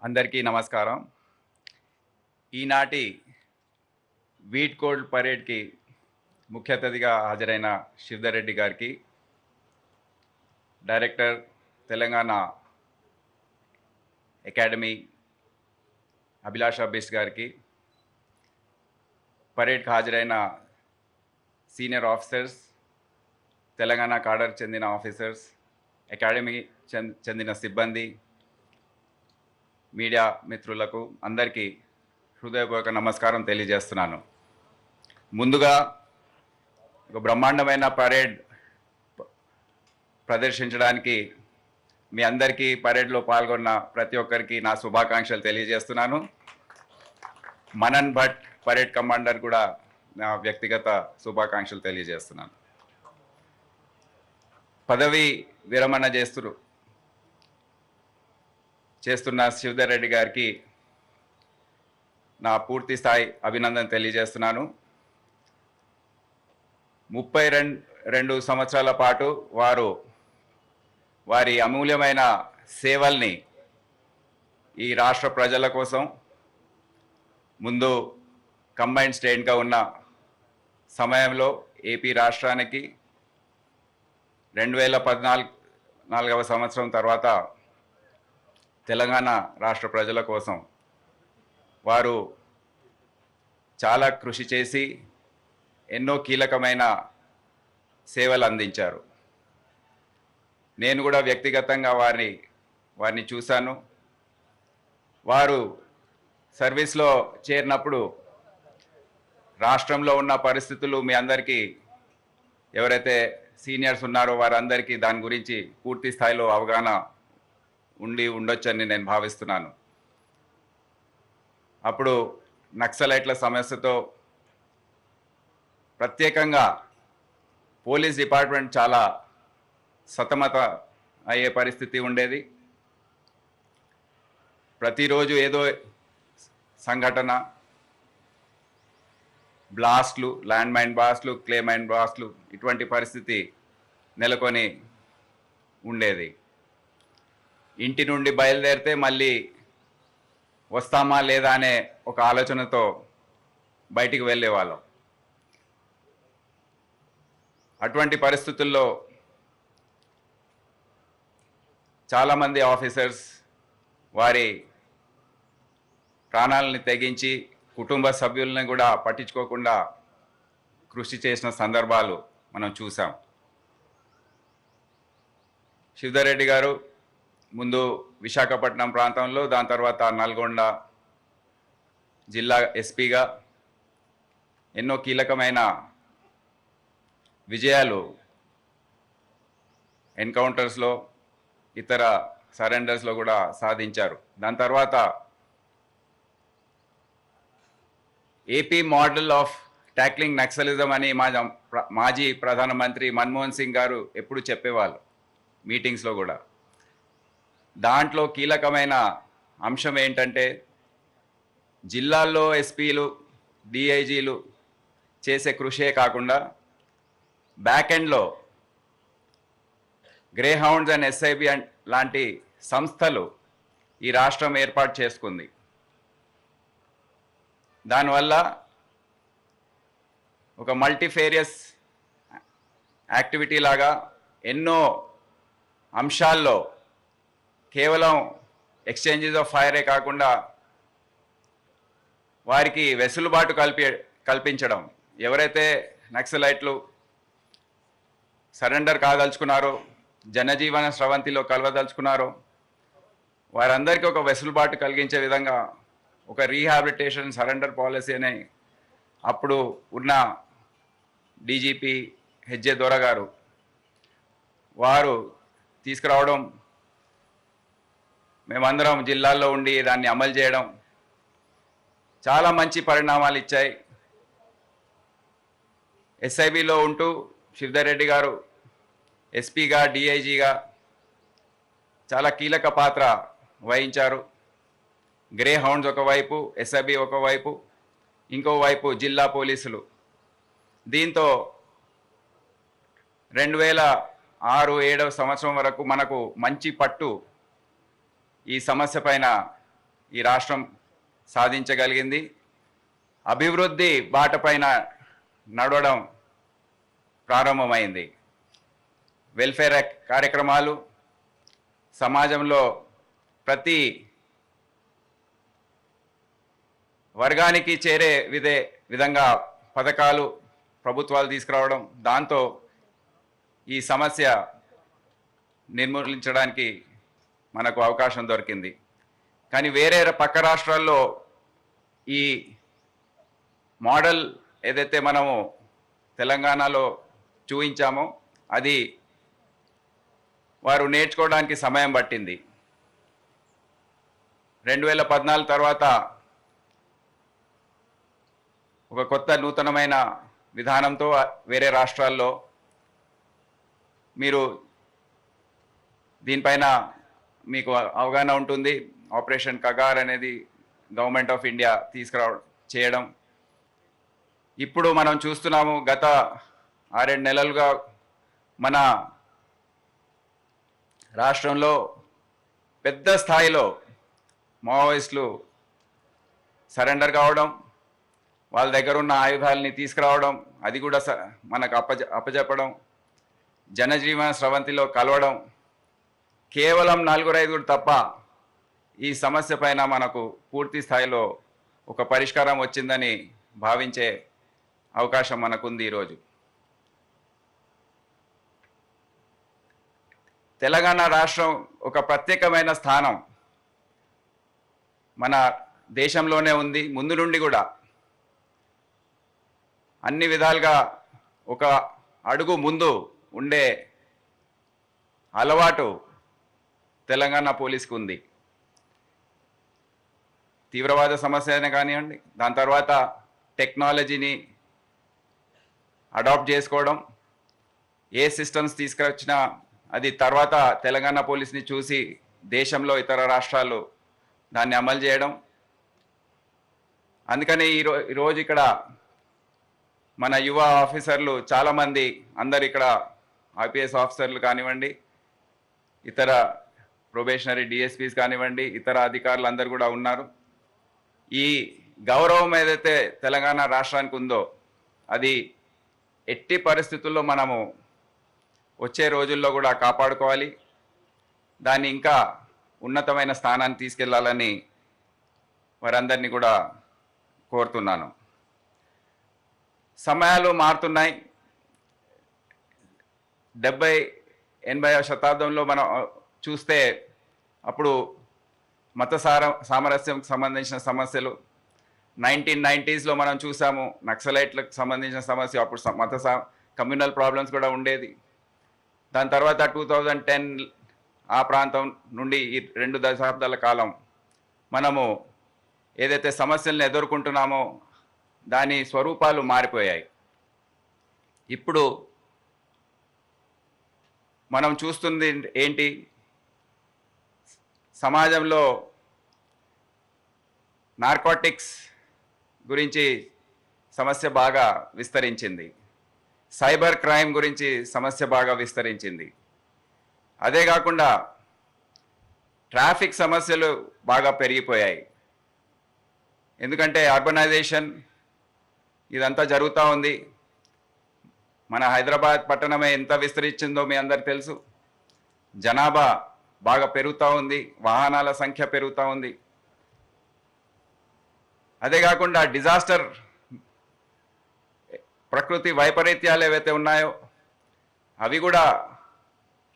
అందరికీ నమస్కారం. ఈనాటి వీడ్ కోడ్ పరేడ్‌కి ముఖ్య అతిథిగా హాజరైన శివధర్ రెడ్డి గారికి, డైరెక్టర్ తెలంగాణ అకాడమీ అభిలాష బిస్ట్ గారికి, పరేడ్‌కి హాజరైన సీనియర్ ఆఫీసర్స్, తెలంగాణ కాడర్ చెందిన ఆఫీసర్స్, అకాడమీ చెందిన సిబ్బంది, మీడియా మిత్రులకు అందరికీ హృదయపూర్వక నమస్కారం తెలియజేస్తున్నాను. ముందుగా ఒక బ్రహ్మాండమైన పరేడ్ ప్రదర్శించడానికి మీ అందరికీ పరేడ్లో పాల్గొన్న ప్రతి ఒక్కరికి నా శుభాకాంక్షలు తెలియజేస్తున్నాను. మనన్ భట్ పరేడ్ కమాండర్ కూడా నా వ్యక్తిగత శుభాకాంక్షలు తెలియజేస్తున్నాను. పదవి విరమణ చేస్తున్న శివధర్ రెడ్డి గారికి నా పూర్తి స్థాయి అభినందన తెలియజేస్తున్నాను. 32 సంవత్సరాల పాటు వారి అమూల్యమైన సేవల్ని ఈ రాష్ట్ర ప్రజల కోసం, ముందు కంబైన్డ్ స్టేట్గా ఉన్న సమయంలో ఏపీ రాష్ట్రానికి 2014వ సంవత్సరం తర్వాత తెలంగాణ రాష్ట్ర ప్రజల కోసం వారు చాలా కృషి చేసి ఎన్నో కీలకమైన సేవలు అందించారు. నేను కూడా వ్యక్తిగతంగా వారిని చూశాను. వారు సర్వీస్లో చేరినప్పుడు రాష్ట్రంలో ఉన్న పరిస్థితులు మీ అందరికీ, ఎవరైతే సీనియర్స్ ఉన్నారో వారందరికీ దాని గురించి పూర్తి స్థాయిలో అవగాహన ఉండొచ్చని నేను భావిస్తున్నాను. అప్పుడు నక్సలైట్ల సమస్యతో ప్రత్యేకంగా పోలీస్ డిపార్ట్మెంట్ చాలా సతమత అయ్యే పరిస్థితి ఉండేది. ప్రతిరోజు ఏదో సంఘటన, బ్లాస్ట్లు, ల్యాండ్ మైన్ బ్లాస్ట్లు, క్లే మైన్ బ్లాస్ట్లు, ఇటువంటి పరిస్థితి నెలకొని ఉండేది. ఇంటి నుండి బయలుదేరితే మళ్ళీ వస్తామా లేదా అనే ఒక ఆలోచనతో బయటికి వెళ్ళేవాళ్ళం. అటువంటి పరిస్థితుల్లో చాలామంది ఆఫీసర్స్ వారి ప్రాణాలని తెగించి కుటుంబ సభ్యులను కూడా పట్టించుకోకుండా కృషి చేసిన సందర్భాలు మనం చూసాం. శివధర్ రెడ్డి గారు ముందు విశాఖపట్నం ప్రాంతంలో, దాని తర్వాత నల్గొండ జిల్లా ఎస్పీగా ఎన్నో కీలకమైన విజయాలు ఎన్కౌంటర్స్లో, ఇతర సరెండర్స్లో కూడా సాధించారు. దాని తర్వాత AP model of tackling naxalism అని మాజీ ప్రధానమంత్రి మన్మోహన్ సింగ్ గారు ఎప్పుడు చెప్పేవాళ్ళు మీటింగ్స్లో కూడా. దాంట్లో కీలకమైన అంశం ఏంటంటే, జిల్లాల్లో ఎస్పీలు, డిఐజీలు చేసే కృషే కాకుండా బ్యాక్ ఎండ్లో గ్రే హౌండ్స్ అండ్ ఎస్ఐబి లాంటి సంస్థలు ఈ రాష్ట్రం ఏర్పాటు చేసుకుంది. దానివల్ల ఒక మల్టీఫేరియస్ యాక్టివిటీ లాగా ఎన్నో అంశాల్లో కేవలం ఎక్స్చేంజెస్ ఆఫ్ ఫైరే కాకుండా వారికి వెసులుబాటు కల్పించడం, ఎవరైతే నక్సలైట్లు సరెండర్ కాదలుచుకున్నారో, జనజీవన స్రవంతిలో కలవదలుచుకున్నారో వారందరికీ ఒక వెసులుబాటు కలిగించే విధంగా ఒక రీహాబిలిటేషన్ సరెండర్ పాలసీ అనే అప్పుడు ఉన్న డీజీపీ హెచ్జే దొర గారు వారు తీసుకురావడం, మేమందరం జిల్లాల్లో ఉండి దాన్ని అమలు చేయడం చాలా మంచి పరిణామాలు ఇచ్చాయి. ఎస్ఐబిలో ఉంటూ శివధర్ రెడ్డి గారు ఎస్పీగా, డిఐజీగా చాలా కీలక పాత్ర వహించారు. గ్రే హౌండ్స్ ఒకవైపు, ఎస్ఐబి ఒకవైపు, ఇంకోవైపు జిల్లా పోలీసులు. దీంతో 2006-07 సంవత్సరం వరకు మనకు మంచి పట్టు ఈ సమస్య పైన ఈ రాష్ట్రం సాధించగలిగింది. అభివృద్ధి బాటపైన నడవడం ప్రారంభమైంది. వెల్ఫేర్ కార్యక్రమాలు, సమాజంలో ప్రతి వర్గానికి చేరే విధంగా పథకాలు ప్రభుత్వాలు తీసుకురావడం, దాంతో ఈ సమస్య నిర్మూలించడానికి మనకు అవకాశం దొరికింది. కానీ వేరే పక్క రాష్ట్రాల్లో ఈ మోడల్ ఏదైతే మనము తెలంగాణలో చూపించామో అది వారు నేర్చుకోవడానికి సమయం పట్టింది. 2014 తర్వాత ఒక కొత్త నూతనమైన విధానంతో వేరే రాష్ట్రాల్లో మీరు దీనిపైన మీకు అవగాహన ఉంటుంది. ఆపరేషన్ కగార్ అనేది గవర్నమెంట్ ఆఫ్ ఇండియా చేయడం ఇప్పుడు మనం చూస్తున్నాము. గత 6-7 నెలలుగా మన రాష్ట్రంలో పెద్ద స్థాయిలో మావోయిస్టులు సరెండర్ కావడం, వాళ్ళ దగ్గర ఉన్న ఆయుధాలని తీసుకురావడం, అది కూడా మనకు అప్పజెప్పడం, జనజీవన స్రవంతిలో కలవడం, కేవలం 4-5 తప్ప ఈ సమస్య పైన మనకు పూర్తి స్థాయిలో ఒక పరిష్కారం వచ్చిందని భావించే అవకాశం మనకుంది. ఈరోజు తెలంగాణ రాష్ట్రం ఒక ప్రత్యేకమైన స్థానం మన దేశంలోనే ఉంది. ముందు నుండి కూడా అన్ని విధాలుగా ఒక అడుగు ముందు ఉండే అలవాటు తెలంగాణ పోలీస్కి ఉంది. తీవ్రవాద సమస్య అయినా కానివ్వండి, దాని తర్వాత టెక్నాలజీని అడాప్ట్ చేసుకోవడం, ఏ సిస్టమ్స్ తీసుకొచ్చినా అది తర్వాత తెలంగాణ పోలీస్ని చూసి దేశంలో ఇతర రాష్ట్రాలు దాన్ని అమలు చేయడం. అందుకని ఈరోజు ఇక్కడ మన యువ ఆఫీసర్లు చాలామంది, అందరు ఇక్కడ ఐపీఎస్ ఆఫీసర్లు కానివ్వండి, ఇతర ప్రొబేషనరీ డిఎస్పీస్ కానివ్వండి, ఇతర అధికారులు అందరు కూడా ఉన్నారు. ఈ గౌరవం ఏదైతే తెలంగాణ రాష్ట్రానికి ఉందో అది ఎట్టి పరిస్థితుల్లో మనము వచ్చే రోజుల్లో కూడా కాపాడుకోవాలి. దాన్ని ఇంకా ఉన్నతమైన స్థానాన్ని తీసుకెళ్లాలని వారందరినీ కూడా కోరుతున్నాను. సమయాలు మారుతున్నాయి. 70-80వ శతాబ్దంలో మనం చూస్తే అప్పుడు మత సామరస్యంకి సంబంధించిన సమస్యలు, 1990స్లో మనం చూసాము నక్సలైట్లకు సంబంధించిన సమస్య, అప్పుడు కమ్యూనల్ ప్రాబ్లమ్స్ కూడా ఉండేది. దాని తర్వాత 2010 ఆ ప్రాంతం నుండి ఈ 2 దశాబ్దాల కాలం మనము ఏదైతే సమస్యలను ఎదుర్కొంటున్నామో దాని స్వరూపాలు మారిపోయాయి. ఇప్పుడు మనం చూస్తుంది ఏంటి? సమాజంలో నార్కోటిక్స్ గురించి సమస్య బాగా విస్తరించింది. సైబర్ క్రైమ్ గురించి సమస్య బాగా విస్తరించింది. అదే కాకుండా ట్రాఫిక్ సమస్యలు బాగా పెరిగిపోయాయి. ఎందుకంటే అర్బనైజేషన్ ఇదంతా జరుగుతూ ఉంది. మన హైదరాబాద్ పట్టణమే ఎంత విస్తరించిందో మీ అందరికి తెలుసు. జనాభా బాగా పెరుగుతూ ఉంది, వాహనాల సంఖ్య పెరుగుతూ ఉంది. అదే కాకుండా డిజాస్టర్, ప్రకృతి వైపరీత్యాలు ఏవైతే ఉన్నాయో అవి కూడా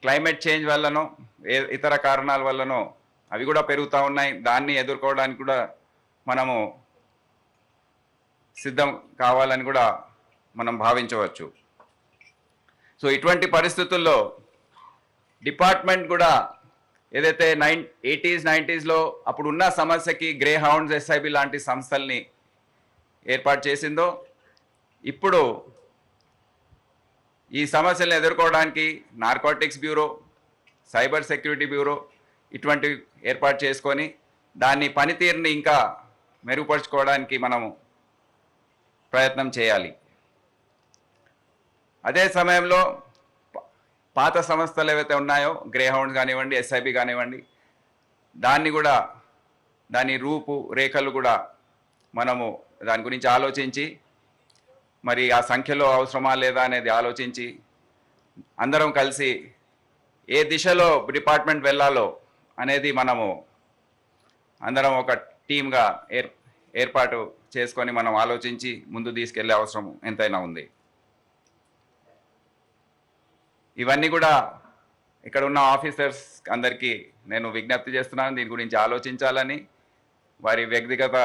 క్లైమేట్ చేంజ్ వల్లనో ఇతర కారణాల వల్లనో అవి కూడా పెరుగుతూ ఉన్నాయి. దాన్ని ఎదుర్కోవడానికి కూడా మనము సిద్ధం కావాలని కూడా మనం భావించవచ్చు. సో ఇటువంటి పరిస్థితుల్లో డిపార్ట్మెంట్ కూడా ఏదైతే 80s 90స్లో అప్పుడు ఉన్న సమస్యకి గ్రే హౌండ్స్, ఎస్ఐబి లాంటి సంస్థల్ని ఏర్పాటు చేసిందో, ఇప్పుడు ఈ సమస్యలను ఎదుర్కోవడానికి narcotics bureau, cyber security bureau ఇటువంటివి ఏర్పాటు చేసుకొని దాని పనితీరుని ఇంకా మెరుగుపరుచుకోవడానికి మనము ప్రయత్నం చేయాలి. అదే సమయంలో పాత సంస్థలు ఏవైతే ఉన్నాయో, గ్రే హౌండ్స్ కానివ్వండి, ఎస్ఐబి కానివ్వండి, దాన్ని కూడా దాని రూపు రేఖలు కూడా మనము దాని గురించి ఆలోచించి మరి ఆ సంఖ్యలో అవసరమా లేదా అనేది ఆలోచించి అందరం కలిసి ఏ దిశలో డిపార్ట్మెంట్ వెళ్ళాలో అనేది మనము అందరం ఒక టీమ్గా ఏర్పాటు చేసుకొని మనం ఆలోచించి ముందు తీసుకెళ్లే అవసరం ఎంతైనా ఉంది. ఇవన్నీ కూడా ఇక్కడ ఉన్న ఆఫీసర్స్ అందరికీ నేను విజ్ఞప్తి చేస్తున్నాను, దీని గురించి ఆలోచించాలని, వారి వ్యక్తిగత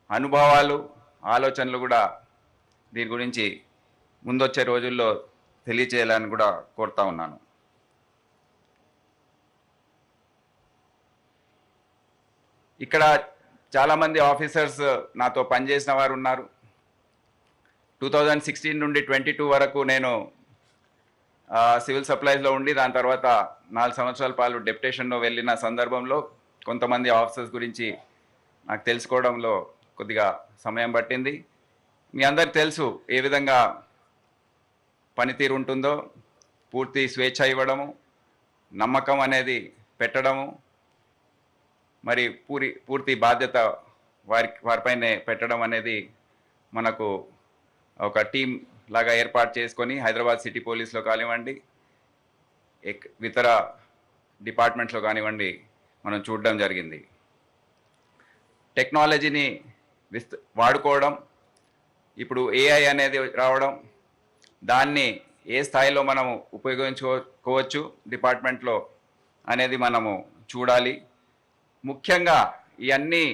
అనుభవాలు ఆలోచనలు కూడా దీని గురించి ముందొచ్చే రోజుల్లో తెలియచేయాలని కూడా కోరుతా ఉన్నాను. ఇక్కడ చాలామంది ఆఫీసర్స్ నాతో పనిచేసిన వారు ఉన్నారు. 2016 నుండి 22 వరకు నేను సివిల్ సప్లైస్లో ఉండి దాని తర్వాత 4 సంవత్సరాల పాటు డెప్యుటేషన్లో వెళ్ళిన సందర్భంలో కొంతమంది ఆఫీసర్స్ గురించి నాకు తెలుసుకోవడంలో కొద్దిగా సమయం పట్టింది. మీ అందరికి తెలుసు ఏ విధంగా పనితీరు ఉంటుందో, పూర్తి స్వేచ్ఛ ఇవ్వడము, నమ్మకం అనేది పెట్టడము, మరి పూర్తి బాధ్యత వారిపైనే పెట్టడం అనేది మనకు ఒక టీం లాగా ఏర్పాటు చేసుకొని హైదరాబాద్ సిటీ పోలీస్లో కానివ్వండి, ఇతర డిపార్ట్మెంట్స్లో కానివ్వండి మనం చూడడం జరిగింది. టెక్నాలజీని వాడుకోవడం, ఇప్పుడు ఏఐ అనేది రావడం, దాన్ని ఏ స్థాయిలో మనము ఉపయోగించుకోవచ్చు డిపార్ట్మెంట్లో అనేది మనము చూడాలి. ముఖ్యంగా ఈ అన్ని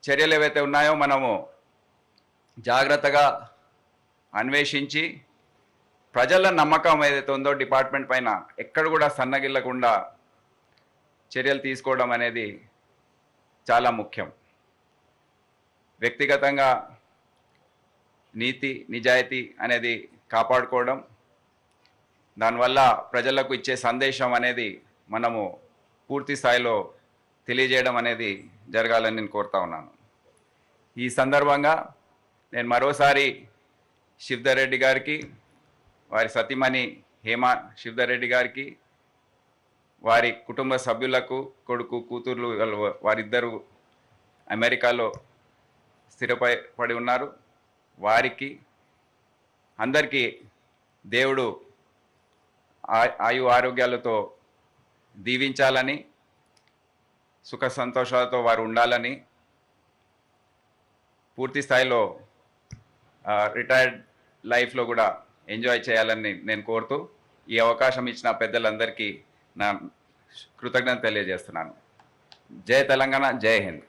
చర్యలు ఏవైతే ఉన్నాయో మనము జాగ్రత్తగా అన్వేషించి ప్రజల నమ్మకం ఏదైతే ఉందో డిపార్ట్మెంట్ పైన ఎక్కడ కూడా సన్నగిల్లకుండా చర్యలు తీసుకోవడం అనేది చాలా ముఖ్యం. వ్యక్తిగతంగా నీతి నిజాయితీ అనేది కాపాడుకోవడం, దానివల్ల ప్రజలకు ఇచ్చే సందేశం అనేది మనము పూర్తి స్థాయిలో తెలియజేయడం అనేది జరగాలని నేను కోరుతా ఉన్నాను. ఈ సందర్భంగా నేను మరోసారి శివధర్ రెడ్డి గారికి, వారి సతీమణి హేమ శివధర్ రెడ్డి గారికి, వారి కుటుంబ సభ్యులకు, కొడుకు కూతుర్లు వారిద్దరూ అమెరికాలో స్థిరపడి ఉన్నారు, వారికి అందరికీ దేవుడు ఆయు ఆరోగ్యాలతో దీవించాలని, సుఖ సంతోషాలతో వారు ఉండాలని, పూర్తి స్థాయిలో రిటైర్డ్ లైఫ్లో కూడా ఎంజాయ్ చేయాలని నేను కోరుతూ ఈ అవకాశం ఇచ్చిన పెద్దలందరికీ నా కృతజ్ఞత తెలియజేస్తున్నాను. జై తెలంగాణ, జై హింద్.